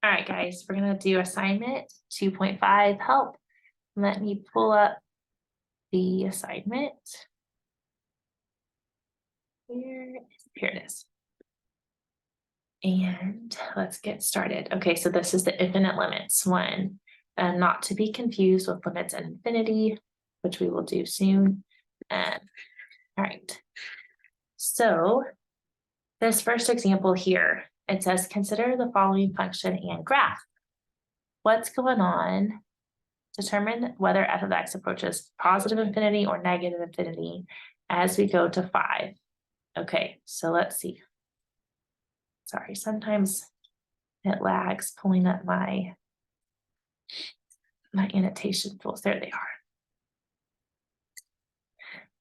All right, guys, we're gonna do assignment 2.5 help. Let me pull up the assignment. Here it is. And let's get started. Okay, so this is the infinite limits one, and not to be confused with limits and infinity, which we will do soon. All right. So this first example here, it says consider the following function and graph. What's going on? Determine whether f of x approaches positive infinity or negative infinity as we go to 5. Okay, so let's see. Sorry, sometimes it lags pulling up my annotation tools. There they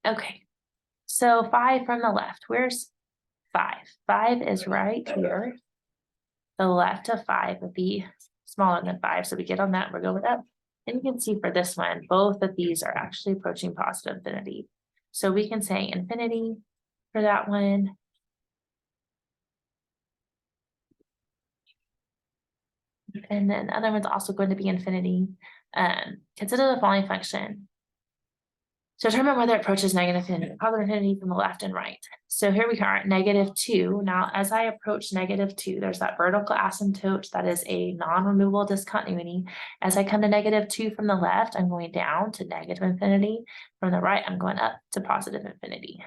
are. Okay, so 5 from the left. Where's 5? 5 is right here. The left of 5 would be smaller than 5, so we get on that, we're going up. And you can see for this one, both of these are actually approaching positive infinity. So we can say infinity for that one. And then the other one's also going to be infinity. Consider the following function. So determine whether it approaches negative infinity, positive infinity from the left and right. So here we are at -2. Now, as I approach -2, there's that vertical asymptote that is a non-removable discontinuity. As I come to -2 from the left, I'm going down to negative infinity. From the right, I'm going up to positive infinity.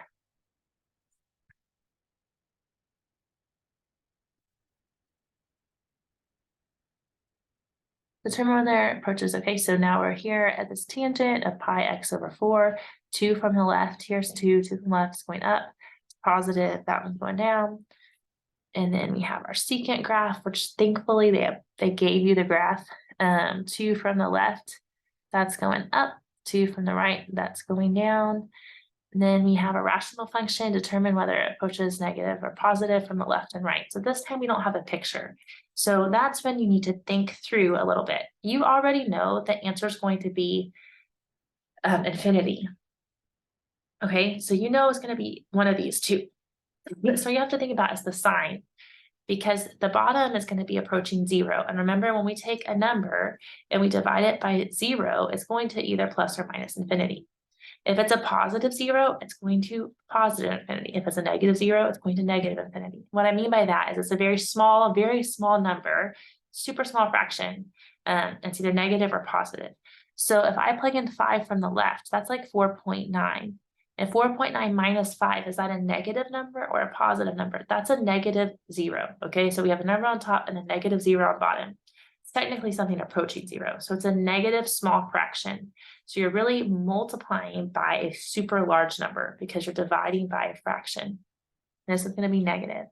Determine whether it approaches. Okay, so now we're here at this tangent of pi x over 4. 2 from the left, here's 2, 2 from the left is going up, it's positive, that one's going down. And then we have our secant graph, which thankfully they gave you the graph. 2 from the left, that's going up, 2 from the right, that's going down. And then we have a rational function, determine whether it approaches negative or positive from the left and right. So this time we don't have a picture. So that's when you need to think through a little bit. You already know the answer is going to be infinity. Okay, so you know it's going to be one of these two. So you have to think about is the sign, because the bottom is going to be approaching 0. And remember, when we take a number and we divide it by 0, it's going to either plus or minus infinity. If it's a positive 0, it's going to positive infinity. If it's a negative 0, it's going to negative infinity. What I mean by that is it's a very small number, super small fraction. It's either negative or positive. So if I plug in 5 from the left, that's like 4.9. And 4.9 minus 5, is that a negative number or a positive number? That's a negative 0. Okay, so we have a number on top and a negative 0 on bottom. It's technically something approaching 0. So it's a negative small fraction. So you're really multiplying by a super large number because you're dividing by a fraction. And this is going to be negative.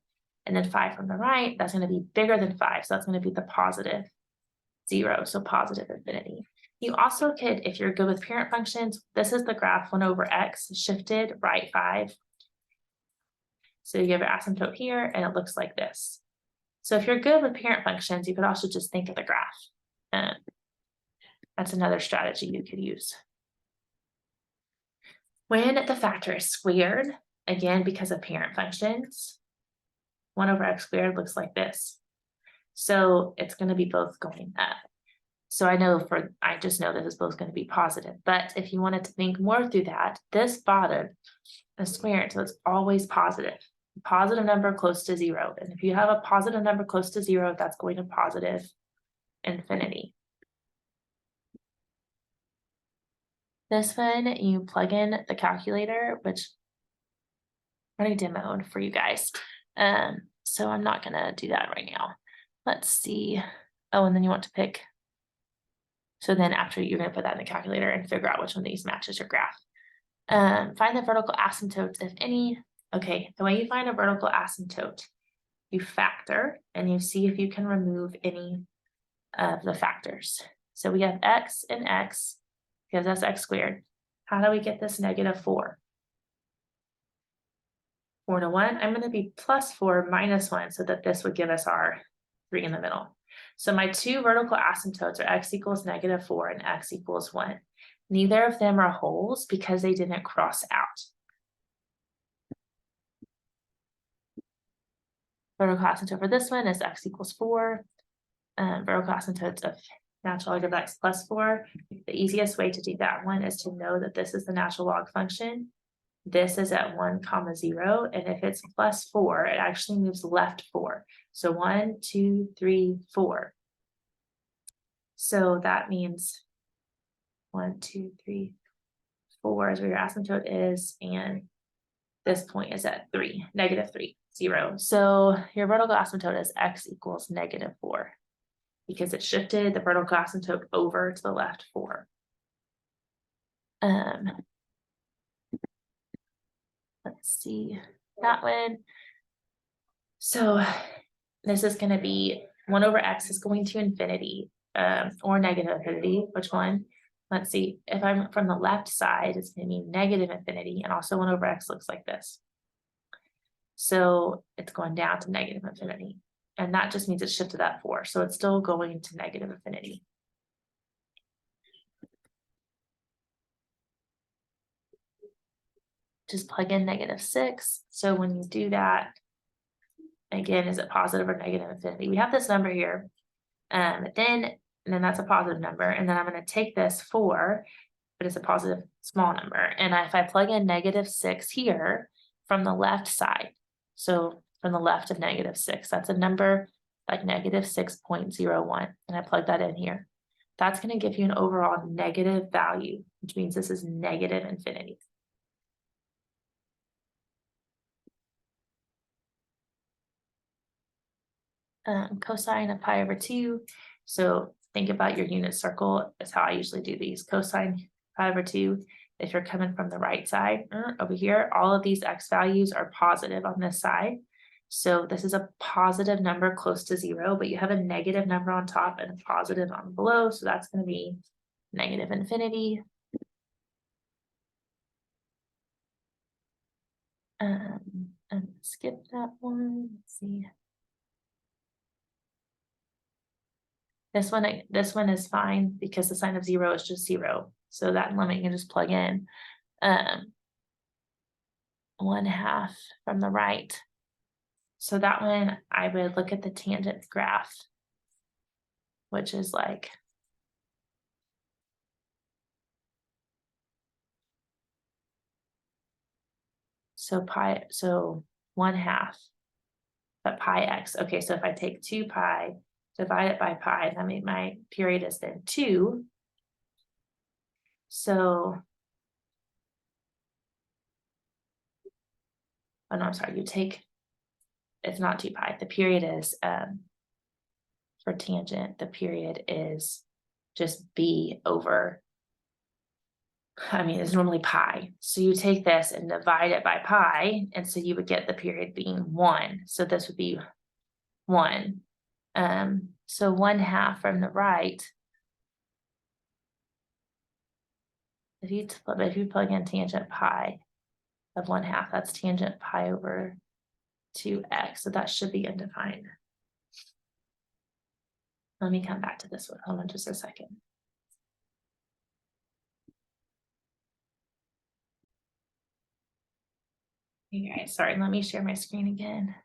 And then 5 from the right, that's going to be bigger than 5. So that's going to be the positive 0. So positive infinity. You also could, if you're good with parent functions, this is the graph 1 over x shifted right 5. So you have an asymptote here and it looks like this. So if you're good with parent functions, you could also just think of the graph. That's another strategy you could use. When the factor is squared, again, because of parent functions, 1 over x squared looks like this. So it's going to be both going up. So I just know this is both going to be positive. But if you wanted to think more through that, this bottom is squared, so it's always positive. Positive number close to 0. And if you have a positive number close to 0, that's going to positive infinity. This one, you plug in the calculator, which I already demoed for you guys. So I'm not going to do that right now. Let's see. Oh, and then you want to pick. So then after you're going to put that in the calculator and figure out which one of these matches your graph. Find the vertical asymptotes, if any. Okay, the way you find a vertical asymptote, you factor and you see if you can remove any of the factors. So we have x and x gives us x squared. How do we get this -4? 4 to 1, I'm going to be plus 4 minus 1 so that this would give us our 3 in the middle. So my two vertical asymptotes are x equals -4 and x equals 1. Neither of them are wholes because they didn't cross out. Vertical asymptote for this one is x equals 4. vertical asymptotes of natural log of x plus 4. The easiest way to do that one is to know that this is the natural log function. This is at 1, 0, and if it's plus 4, it actually moves left 4. So 1, 2, 3, 4. So that means 1, 2, 3, 4 is where your asymptote is, and this point is at 3, -3, 0. So your vertical asymptote is x equals -4 because it shifted the vertical asymptote over to the left 4. Let's see that one. So this is going to be 1 over x is going to infinity, or negative infinity. Which one? Let's see. If I'm from the left side, it's going to be negative infinity, and also 1 over x looks like this. So it's going down to negative infinity, and that just means it shifted that 4. So it's still going to negative infinity. Just plug in -6. So when you do that, again, is it positive or negative infinity? We have this number here, and then that's a positive number, and then I'm going to take this 4, but it's a positive small number, and if I plug in -6 here from the left side, so from the left of -6, that's a number like -6.01, and I plug that in here. That's going to give you an overall negative value, which means this is negative infinity. Cosine of pi over 2. So think about your unit circle is how I usually do these. Cosine pi over 2. If you're coming from the right side over here, all of these x values are positive on this side. So this is a positive number close to 0, but you have a negative number on top and a positive on below. So that's going to be negative infinity. And skip that one. Let's see. This one is fine because the sign of 0 is just 0. So that limit you can just plug in 1/2 from the right. So that one I would look at the tangent graph, which is like so 1/2, but pi x. Okay, so if I take 2 pi, divide it by pi, that means my period is then 2. So, oh no, I'm sorry, it's not 2 pi. The period is, for tangent, the period is just b over, it's normally pi. So you take this and divide it by pi, and so you would get the period being 1. So this would be 1. So 1/2 from the right. If you plug in tangent pi of 1/2, that's tangent pi over 2x. So that should be undefined. Let me come back to this one. Hold on just a second. Hey guys, sorry, let me share my screen again.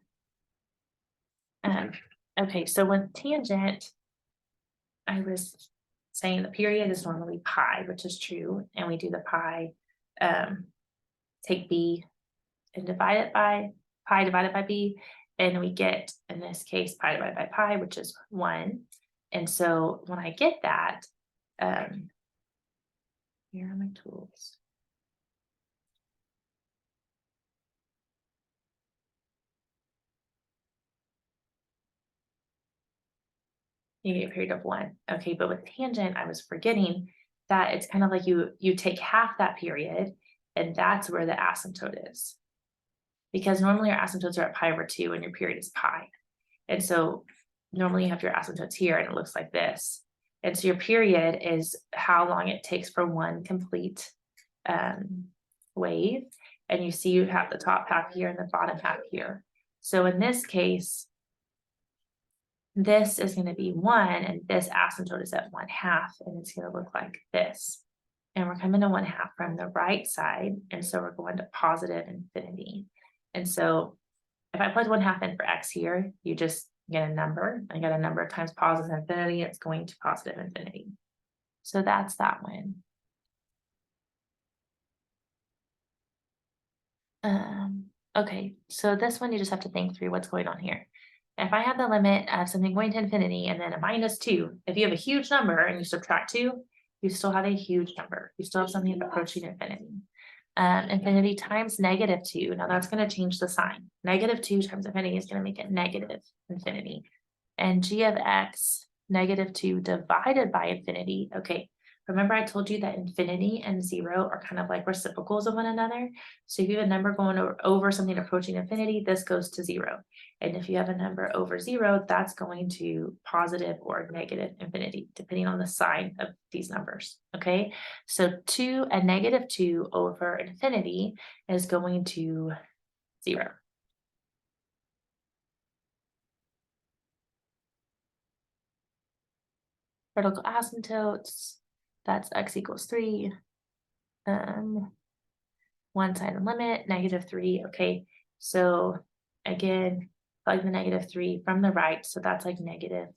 Okay, so with tangent, I was saying the period is normally pi, which is true, and we do the pi, take b and divide it by pi divided by b, and we get, in this case, pi divided by pi, which is 1. And so when I get that, here are my tools. You get a period of 1. Okay, but with tangent, I was forgetting that it's kind of like you take half that period, and that's where the asymptote is. Because normally our asymptotes are at pi over 2 and your period is pi. And so normally you have your asymptotes here and it looks like this. And so your period is how long it takes for one complete wave. And you see you have the top half here and the bottom half here. So in this case, this is going to be 1 and this asymptote is at 1/2 and it's going to look like this. And we're coming to 1/2 from the right side. And so we're going to positive infinity. And so if I plug 1/2 in for x here, you just get a number, I got a number times positive infinity, it's going to positive infinity. So that's that one. Okay, so this one you just have to think through what's going on here. If I have the limit of something going to infinity and then a -2, if you have a huge number and you subtract 2, you still have a huge number. You still have something approaching infinity. Infinity times -2. Now that's going to change the sign. -2 times infinity is going to make it negative infinity. And g of x, -2 divided by infinity. Okay, remember I told you that infinity and 0 are kind of like reciprocals of one another. So if you have a number going over something approaching infinity, this goes to 0. And if you have a number over 0, that's going to positive or negative infinity, depending on the sign of these numbers. Okay, so a -2 over infinity is going to 0. Vertical asymptotes, that's x equals 3. One side of the limit, -3. Okay, so again, plug the -3 from the right, so that's like negative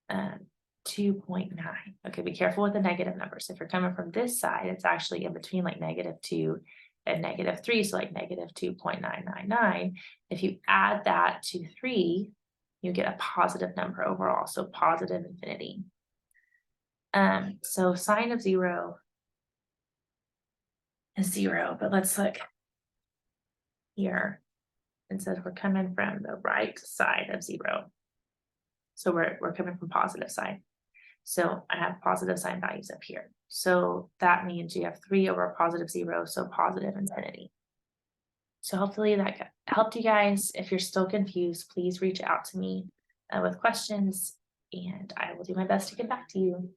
2.9. Okay, be careful with the negative numbers. If you're coming from this side, it's actually in between like -2 and -3, so like -2.999. If you add that to 3, you get a positive number overall, so positive infinity. So sine of 0 is 0, but let's look here. And says we're coming from the right side of 0. So we're coming from positive side. So I have positive sign values up here. So that means you have 3 over positive 0, so positive infinity. So hopefully that helped you guys. If you're still confused, please reach out to me with questions and I will do my best to get back to you.